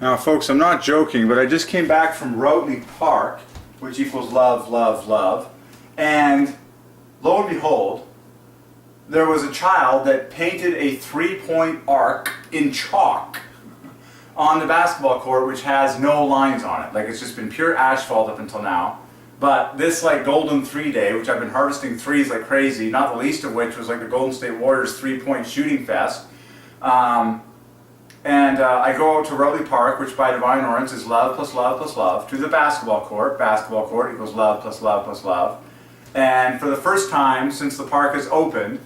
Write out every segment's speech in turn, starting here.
Now folks, I'm not joking, but I just came back from Routley Park, which equals love, love, love, and lo and behold, there was a child that painted a 3-point arc in chalk on the basketball court, which has no lines on it. Like, it's just been pure asphalt up until now. But this like Golden 3 Day, which I've been harvesting threes like crazy, not the least of which was like the Golden State Warriors 3-point shooting fest. I go out to Routley Park, which by Divine Ordinance is love plus love plus love, to the basketball court. Basketball court equals love plus love plus love. And for the first time since the park has opened,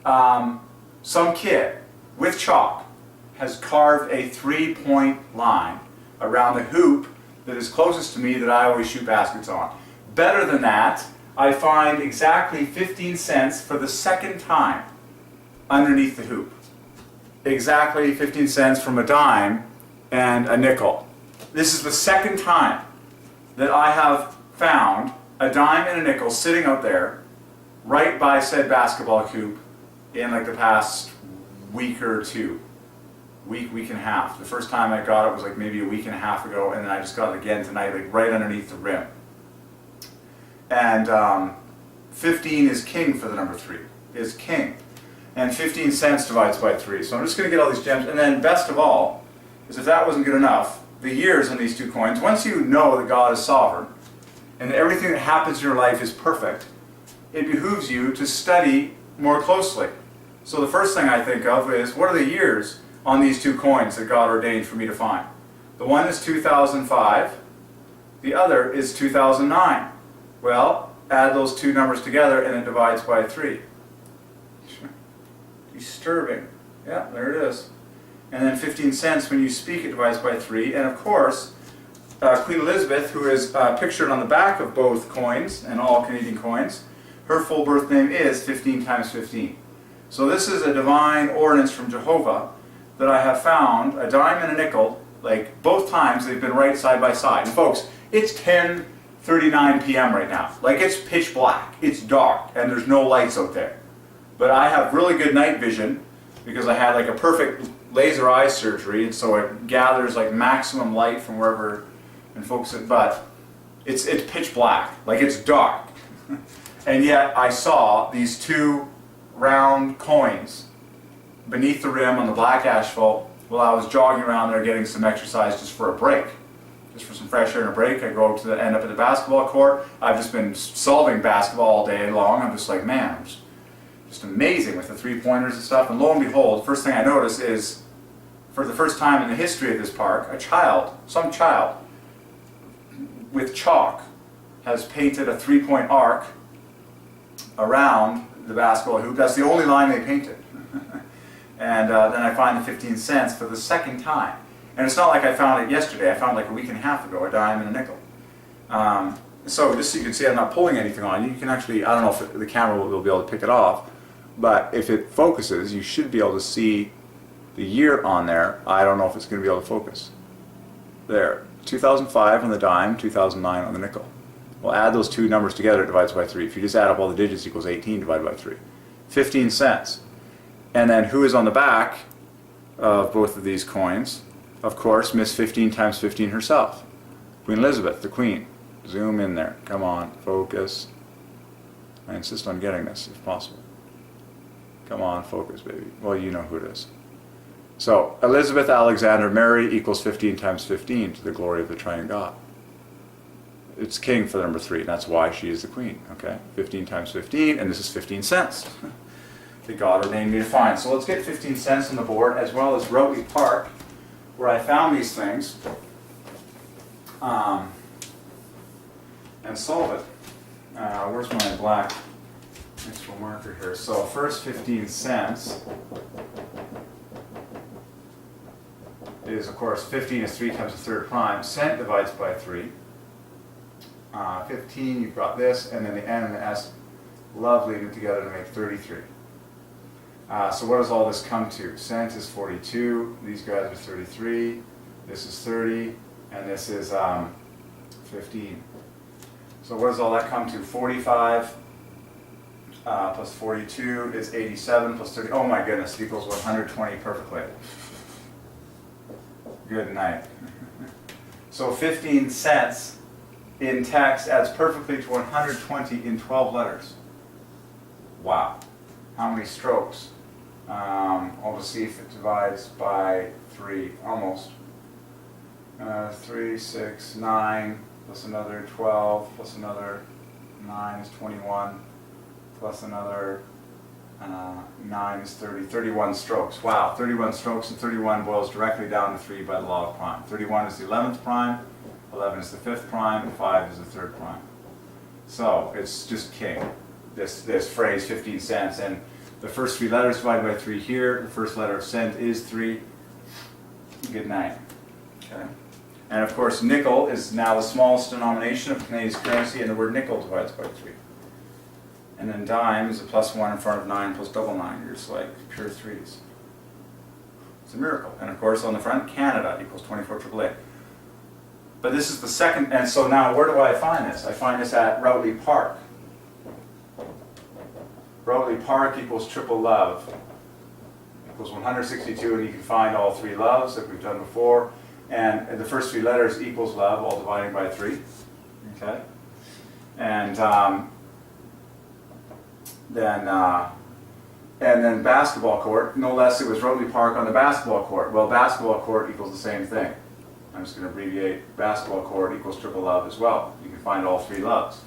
some kid with chalk has carved a 3-point line around the hoop that is closest to me that I always shoot baskets on. Better than that, I find exactly 15 cents for the second time underneath the hoop. Exactly 15 cents from a dime and a nickel. This is the second time that I have found a dime and a nickel sitting out there right by said basketball hoop in like the past week or two. Week and a half. The first time I got it was like maybe a week and a half ago, and then I just got it again tonight, like right underneath the rim. And 15 is king for the number 3. Is king. And 15 cents divides by 3. So I'm just going to get all these gems. And then best of all, is if that wasn't good enough, the years on these 2 coins, once you know that God is sovereign, and that everything that happens in your life is perfect, it behooves you to study more closely. So the first thing I think of is, what are the years on these 2 coins that God ordained for me to find? The one is 2005, the other is 2009. Well, add those 2 numbers together and it divides by 3. Disturbing. Yeah, there it is. And then 15 cents when you speak, it divides by 3. And of course, Queen Elizabeth, who is pictured on the back of both coins and all Canadian coins, her full birth name is 15 times 15. So this is a divine ordinance from Jehovah that I have found, a dime and a nickel, like both times they've been right side by side. And folks, it's 10:39 p.m. right now. Like, it's pitch black, it's dark, and there's no lights out there. But I have really good night vision because I had like a perfect laser eye surgery, and so it gathers like maximum light from wherever and focuses it. But it's pitch black, like it's dark. And yet I saw these 2 round coins beneath the rim on the black asphalt while I was jogging around there getting some exercise just for a break. Just for some fresh air and a break. I go to end up at the basketball court. I've just been solving basketball all day long. I'm just like, man, I'm just amazing with the 3-pointers and stuff. And lo and behold, first thing I notice is, for the first time in the history of this park, a child, some child, with chalk has painted a 3-point arc around the basketball hoop. That's the only line they painted. And then I find the 15 cents for the second time. And it's not like I found it yesterday. I found it like a week and a half ago, a dime and a nickel. So just so you can see, I'm not pulling anything on you. You can actually, I don't know if the camera will be able to pick it off, but if it focuses, you should be able to see the year on there. I don't know if it's going to be able to focus. There, 2005 on the dime, 2009 on the nickel. We'll add those 2 numbers together, it divides by 3. If you just add up all the digits, it equals 18 divided by 3. 15 cents. And then who is on the back of both of these coins? Of course, Miss 15 times 15 herself. Queen Elizabeth, the Queen. Zoom in there. Come on, focus. I insist on getting this, if possible. Come on, focus, baby. Well, you know who it is. So, Elizabeth Alexander Mary equals 15 times 15 to the glory of the Triune God. It's king for the number 3, and that's why she is the queen. Okay, 15 times 15, and this is 15 cents that God ordained me to find. So let's get 15 cents on the board, as well as Routley Park, where I found these things, and solve it. Where's my black extra marker here? So first 15 cents is, of course, 15 is 3 times the 3rd prime. Cent divides by 3. 15, you've got this, and then the N and the S, love leading together to make 33. So what does all this come to? Cent is 42, these guys are 33, this is 30, and this is 15. So what does all that come to? 45 plus 42 is 87 plus 30. Oh my goodness, it equals 120 perfectly. Good night. So 15 cents in text adds perfectly to 120 in 12 letters. Wow. How many strokes? I'll just see if it divides by 3, almost. 3, 6, 9, plus another 12, plus another 9 is 21, plus another 9 is 30, 31 strokes. Wow, 31 strokes, and 31 boils directly down to 3 by the law of prime. 31 is the 11th prime, 11 is the 5th prime, and 5 is the 3rd prime. So it's just king, this phrase 15 cents. And the first 3 letters divided by 3 here. The first letter of cent is 3. Good night. Okay. And of course, nickel is now the smallest denomination of Canadian currency, and the word nickel divides by 3. And then dime is a +1 in front of 9 plus double 9. You're just like pure 3s. It's a miracle. And of course, on the front, Canada equals 24 AAA. But this is the second, and so now where do I find this? I find this at Routley Park. Routley Park equals triple love. Equals 162, and you can find all 3 loves like we've done before. And the first 3 letters equals love, all dividing by 3. Okay? And then basketball court, no less it was Routley Park on the basketball court. Well, basketball court equals the same thing. I'm just going to abbreviate basketball court equals triple love as well. You can find all 3 loves.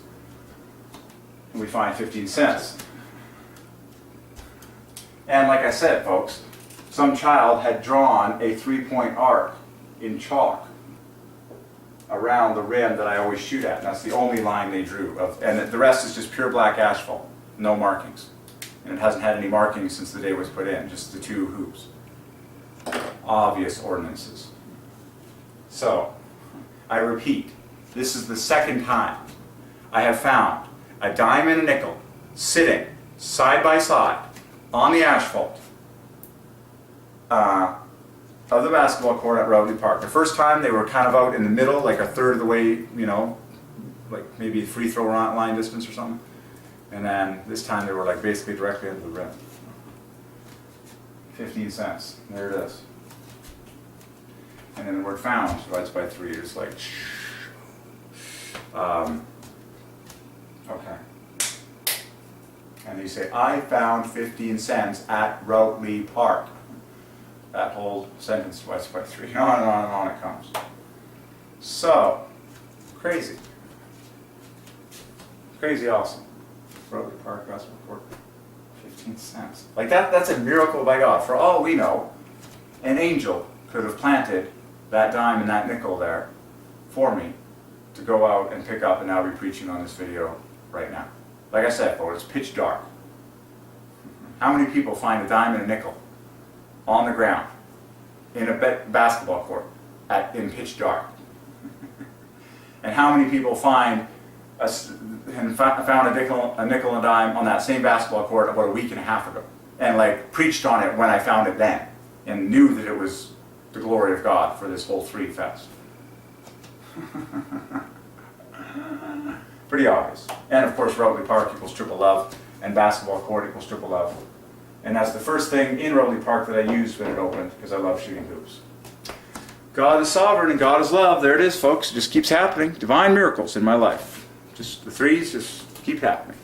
And we find 15 cents. And like I said, folks, some child had drawn a 3-point arc in chalk around the rim that I always shoot at. And that's the only line they drew. And the rest is just pure black asphalt, no markings. And it hasn't had any markings since the day it was put in, just the 2 hoops. Obvious ordinances. So, I repeat, this is the second time I have found a dime and a nickel sitting side by side on the asphalt of the basketball court at Routley Park. The first time they were kind of out in the middle, like a third of the way, you know, like maybe a free throw line distance or something. And then this time they were like basically directly under the rim. 15 cents. There it is. And then the word found divides by 3. It's like, okay. And you say, I found 15 cents at Routley Park. That whole sentence divides by 3. And on and on and on it comes. So, crazy. Crazy awesome. Routley Park, basketball court, 15 cents. Like that's a miracle by God. For all we know, an angel could have planted that dime and that nickel there for me to go out and pick up and now be preaching on this video right now. Like I said, folks, it's pitch dark. How many people find a dime and a nickel on the ground in a basketball court in pitch dark? And how many people found a nickel and a dime on that same basketball court about a week and a half ago, and like preached on it when I found it then, and knew that it was the glory of God for this whole 3 fest? Pretty obvious. And of course, Routley Park equals triple love, and basketball court equals triple love. And that's the first thing in Routley Park that I used when it opened, because I love shooting hoops. God is sovereign and God is love. There it is, folks. It just keeps happening. Divine miracles in my life. Just the 3s just keep happening.